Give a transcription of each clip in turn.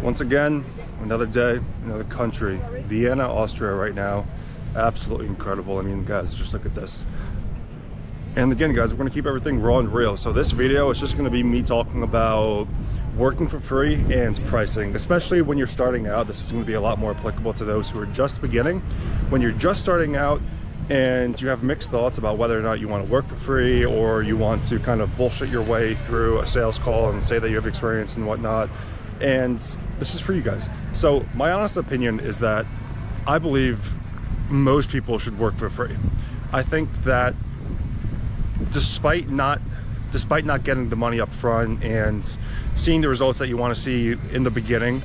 Once again, another day, another country. Vienna, Austria right now. Absolutely incredible. I mean, guys, just look at this. And again, guys, we're going to keep everything raw and real. So this video is just going to be me talking about working for free and pricing, especially when you're starting out. This is going to be a lot more applicable to those who are just beginning. When you're just starting out and you have mixed thoughts about whether or not you want to work for free or you want to kind of bullshit your way through a sales call and say that you have experience and whatnot. And this is for you guys. So my honest opinion is that I believe most people should work for free. I think that despite not getting the money up front and seeing the results that you want to see in the beginning,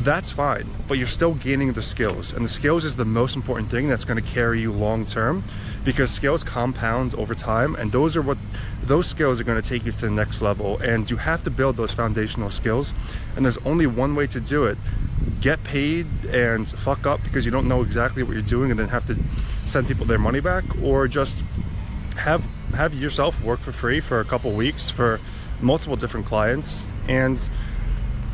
that's fine, but you're still gaining the skills, and the skills is the most important thing that's going to carry you long term, because skills compound over time, and those skills are going to take you to the next level. And you have to build those foundational skills, and there's only one way to do it: get paid and fuck up because you don't know exactly what you're doing and then have to send people their money back, or just have yourself work for free for a couple weeks for multiple different clients. And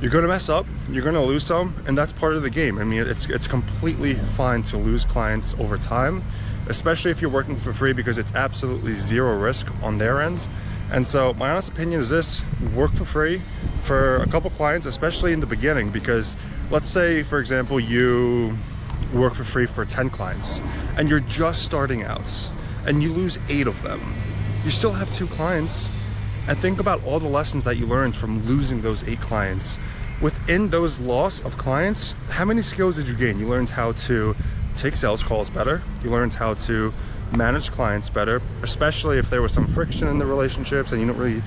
you're going to mess up, you're going to lose some, and that's part of the game. I mean, it's completely fine to lose clients over time, especially if you're working for free, because it's absolutely zero risk on their end. And so my honest opinion is this: work for free for a couple clients, especially in the beginning, because let's say, for example, you work for free for 10 clients and you're just starting out and you lose 8 of them. You still have 2 clients. And think about all the lessons that you learned from losing those 8 clients. Within those loss of clients, how many skills did you gain? You learned how to take sales calls better. You learned how to manage clients better, especially if there was some friction in the relationships and you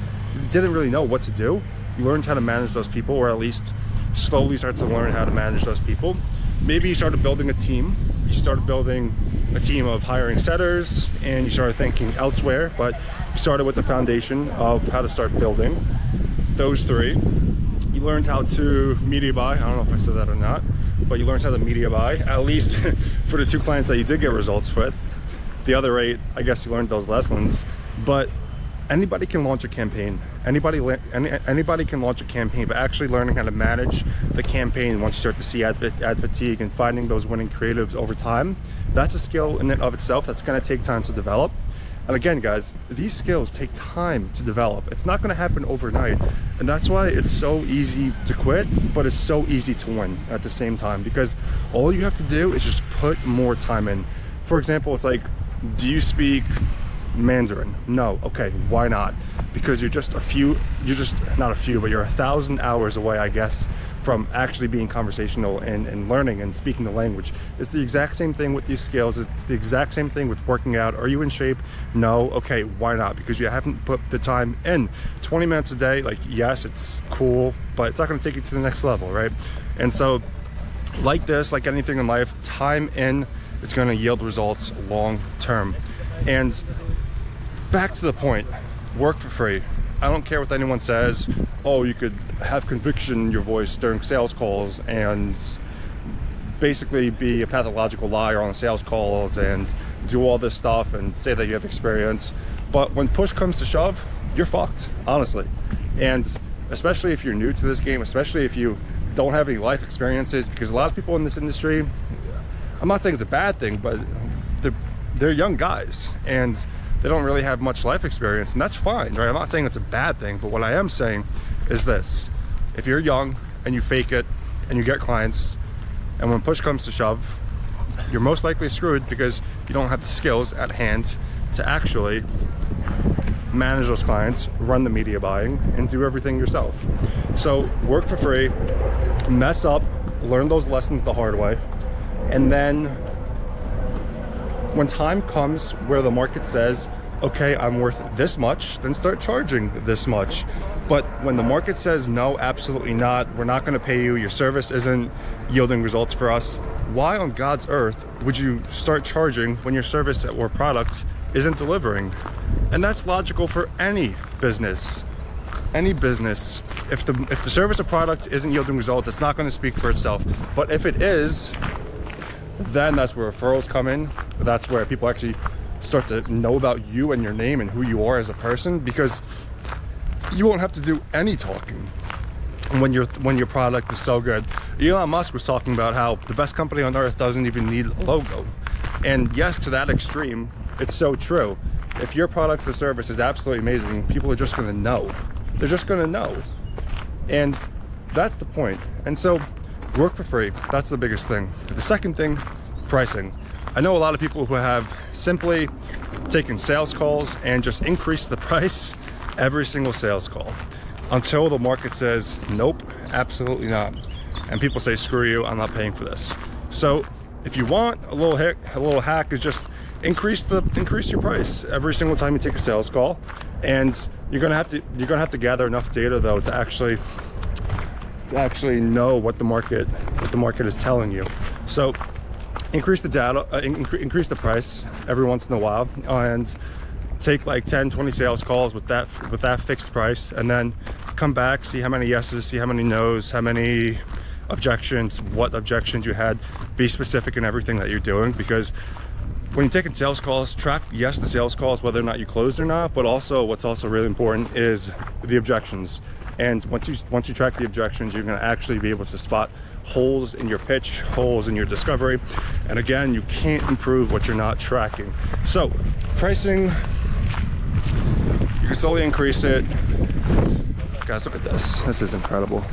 didn't really know what to do. You learned how to manage those people, or at least slowly start to learn how to manage those people. Maybe you started building a team. You started building a team of hiring setters, and you started thinking elsewhere, but you started with the foundation of how to start building those 3. You learned how to media buy. I don't know if I said that or not, but you learned how to media buy, at least for the 2 clients that you did get results with. The other 8, I guess you learned those lessons. But anybody can launch a campaign. Anybody can launch a campaign, but actually learning how to manage the campaign once you start to see ad fatigue and finding those winning creatives over time, that's a skill in and of itself that's going to take time to develop. And again, guys, these skills take time to develop. It's not going to happen overnight, and that's why it's so easy to quit, but it's so easy to win at the same time, because all you have to do is just put more time in. For example, it's like, do you speak Mandarin? No. Okay, why not? Because you're not a few, but you're 1,000 hours away, I guess, from actually being conversational and learning and speaking the language. It's the exact same thing with these skills. It's the exact same thing with working out. Are you in shape? No. Okay, why not? Because you haven't put the time in. 20 minutes a day, like, yes, it's cool, but it's not going to take you to the next level, right? And so, like this, like anything in life, time in is going to yield results long term. And back to the point, work for free. I don't care what anyone says. Oh, you could have conviction in your voice during sales calls and basically be a pathological liar on sales calls and do all this stuff and say that you have experience. But when push comes to shove, you're fucked, honestly. And especially if you're new to this game, especially if you don't have any life experiences, because a lot of people in this industry, I'm not saying it's a bad thing, but they're young guys and they don't really have much life experience, and that's fine, right? I'm not saying it's a bad thing, but what I am saying is this: if you're young and you fake it and you get clients, and when push comes to shove, you're most likely screwed because you don't have the skills at hand to actually manage those clients, run the media buying, and do everything yourself. So work for free, mess up, learn those lessons the hard way, and then when time comes where the market says, okay, I'm worth this much, then start charging this much. But when the market says, no, absolutely not, we're not going to pay you, your service isn't yielding results for us, why on God's earth would you start charging when your service or product isn't delivering? And that's logical for any business. Any business. If the service or product isn't yielding results, it's not going to speak for itself. But if it is, then that's where referrals come in. That's where people actually start to know about you and your name and who you are as a person, because you won't have to do any talking. when your product is so good. Elon Musk was talking about how the best company on earth doesn't even need a logo. And yes, to that extreme, it's so true. If your product or service is absolutely amazing, people are just gonna know. They're just gonna know. And that's the point. And so work for free, that's the biggest thing. The second thing, pricing. I know a lot of people who have simply taken sales calls and just increased the price every single sales call until the market says, nope, absolutely not. And people say, screw you, I'm not paying for this. So if you want a little hack is just increase your price every single time you take a sales call. And you're gonna have to gather enough data though to actually know what the market is telling you. So increase the data, increase the price every once in a while, and take like 10-20 sales calls with that fixed price, and then come back, see how many yeses, see how many nos, how many objections, what objections you had. Be specific in everything that you're doing, because when you're taking sales calls, track, yes, the sales calls, whether or not you closed or not, but also what's also really important is the objections. And once you track the objections, you're going to actually be able to spot holes in your pitch, holes in your discovery. And again, you can't improve what you're not tracking. So pricing, you can slowly increase it. Guys, look at this. This is incredible.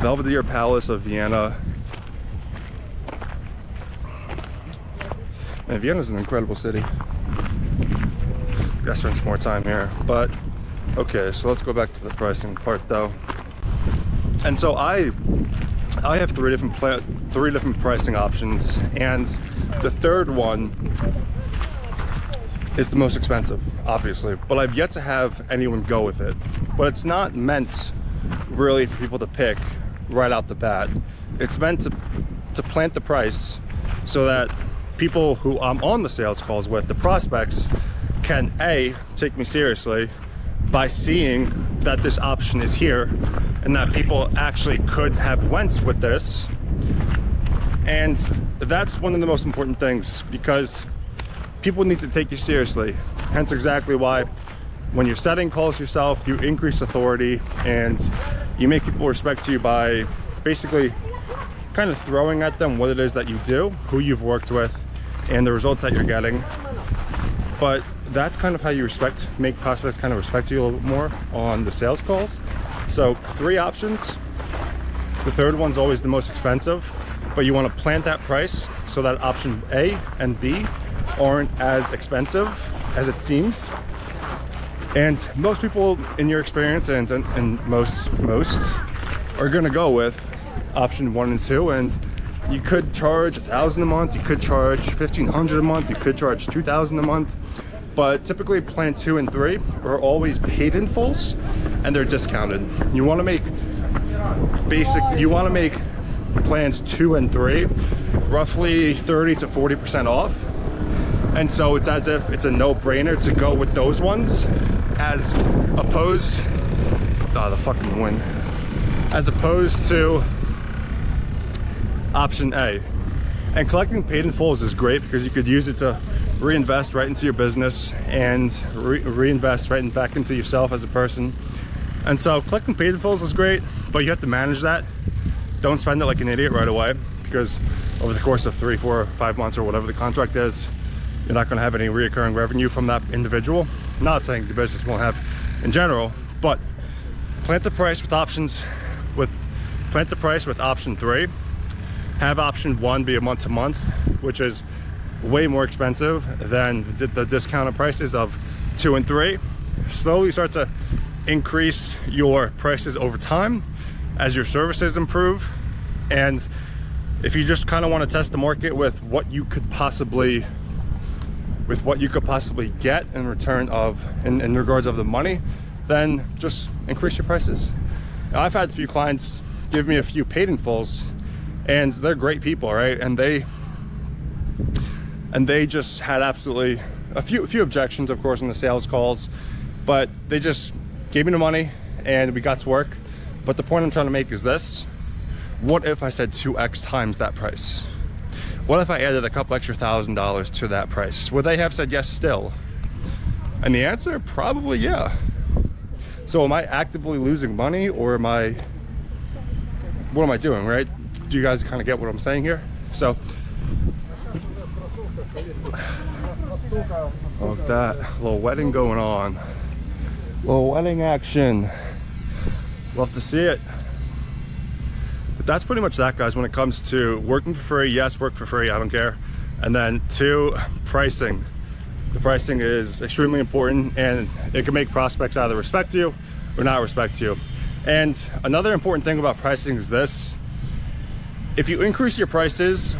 Belvedere Palace of Vienna. And Vienna's an incredible city. Gotta spend some more time here. But okay, so let's go back to the pricing part though. And so I have three different pricing options, and the third one is the most expensive, obviously, but I've yet to have anyone go with it. But it's not meant really for people to pick right out the bat. It's meant to plant the price so that people who I'm on the sales calls with, the prospects, can A, take me seriously by seeing that this option is here and that people actually could have went with this. And that's one of the most important things, because people need to take you seriously. Hence exactly why when you're setting calls yourself, you increase authority and you make people respect you by basically kind of throwing at them what it is that you do, who you've worked with, and the results that you're getting. But that's kind of how you make prospects kind of respect you a little bit more on the sales calls. So 3 options. The third one's always the most expensive, but you want to plant that price so that option A and B aren't as expensive as it seems. And most people in your experience and most are going to go with option 1 and 2, and you could charge $1,000 a month, you could charge $1,500 a month, you could charge $2,000 a month, but typically plan 2 and 3 are always paid in fulls and they're discounted. You want to make plans 2 and 3 roughly 30 to 40% off, and so it's as if it's a no-brainer to go with those ones as opposed to option A. And collecting paid in fulls is great because you could use it to reinvest right into your business and reinvest right back into yourself as a person. And so collecting paid in fulls is great, but you have to manage that. Don't spend it like an idiot right away, because over the course of 3, 4, 5 months or whatever the contract is, you're not going to have any recurring revenue from that individual. I'm not saying the business won't have in general, but plant the price with option 3. Have option 1 be a month-to-month, which is way more expensive than the discounted prices of 2 and 3. Slowly start to increase your prices over time as your services improve. And if you just kind of want to test the market with what you could possibly get in return of in regards of the money, then just increase your prices. Now, I've had a few clients give me a few paid in fulls, and they're great people, right? And they just had absolutely a few objections, of course, in the sales calls, but they just gave me the money and we got to work. But the point I'm trying to make is this: what if I said 2x times that price? What if I added a couple extra $1,000 to that price? Would they have said yes still? And the answer, probably yeah. So am I actively losing money, or what am I doing, right? Do you guys kind of get what I'm saying here? So look at that, little wedding going on, little wedding action. Love to see it. But that's pretty much that, guys, when it comes to working for free. Yes, work for free, I don't care. And then 2, pricing. The pricing is extremely important, and it can make prospects either respect you or not respect you. And another important thing about pricing is this: if you increase your prices,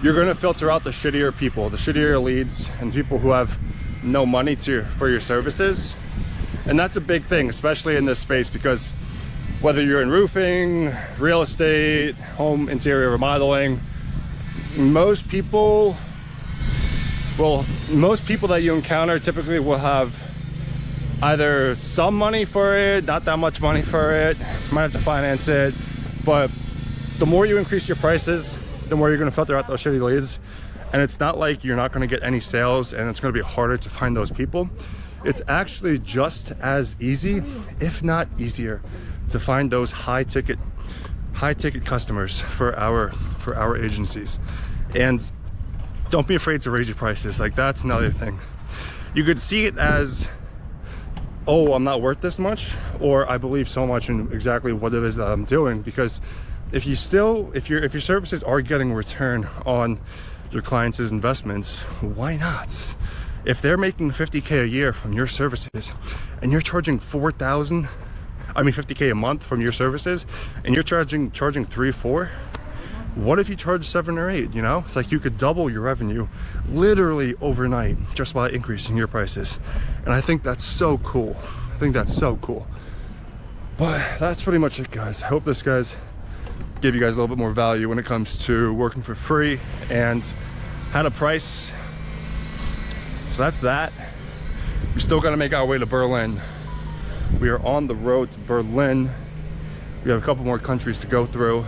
you're going to filter out the shittier people, the shittier leads, and people who have no money for your services. And that's a big thing, especially in this space, because whether you're in roofing, real estate, home interior remodeling, most people that you encounter typically will have either some money for it, not that much money for it, might have to finance it. But the more you increase your prices, the more you're going to filter out those shitty leads. And it's not like you're not going to get any sales and it's going to be harder to find those people. It's actually just as easy, if not easier, to find those high ticket customers for our agencies. And don't be afraid to raise your prices. Like, that's another thing. You could see it as, oh, I'm not worth this much, or I believe so much in exactly what it is that I'm doing. Because if your services are getting a return on your clients' investments, why not? If they're making 50K a year from your services and you're charging 50K a month from your services, and you're charging 3, 4, what if you charge 7 or 8? You know, it's like you could double your revenue literally overnight just by increasing your prices. And I think that's so cool. But that's pretty much it, guys. I hope this gave you guys a little bit more value when it comes to working for free and how to price. So that's that. We still got to make our way to Berlin. We are on the road to Berlin. We have a couple more countries to go through.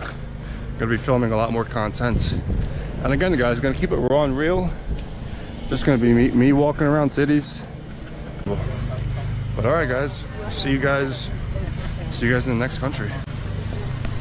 Gonna be filming a lot more content. And again, guys, gonna keep it raw and real. Just gonna be me walking around cities. But all right, guys, see you guys in the next country.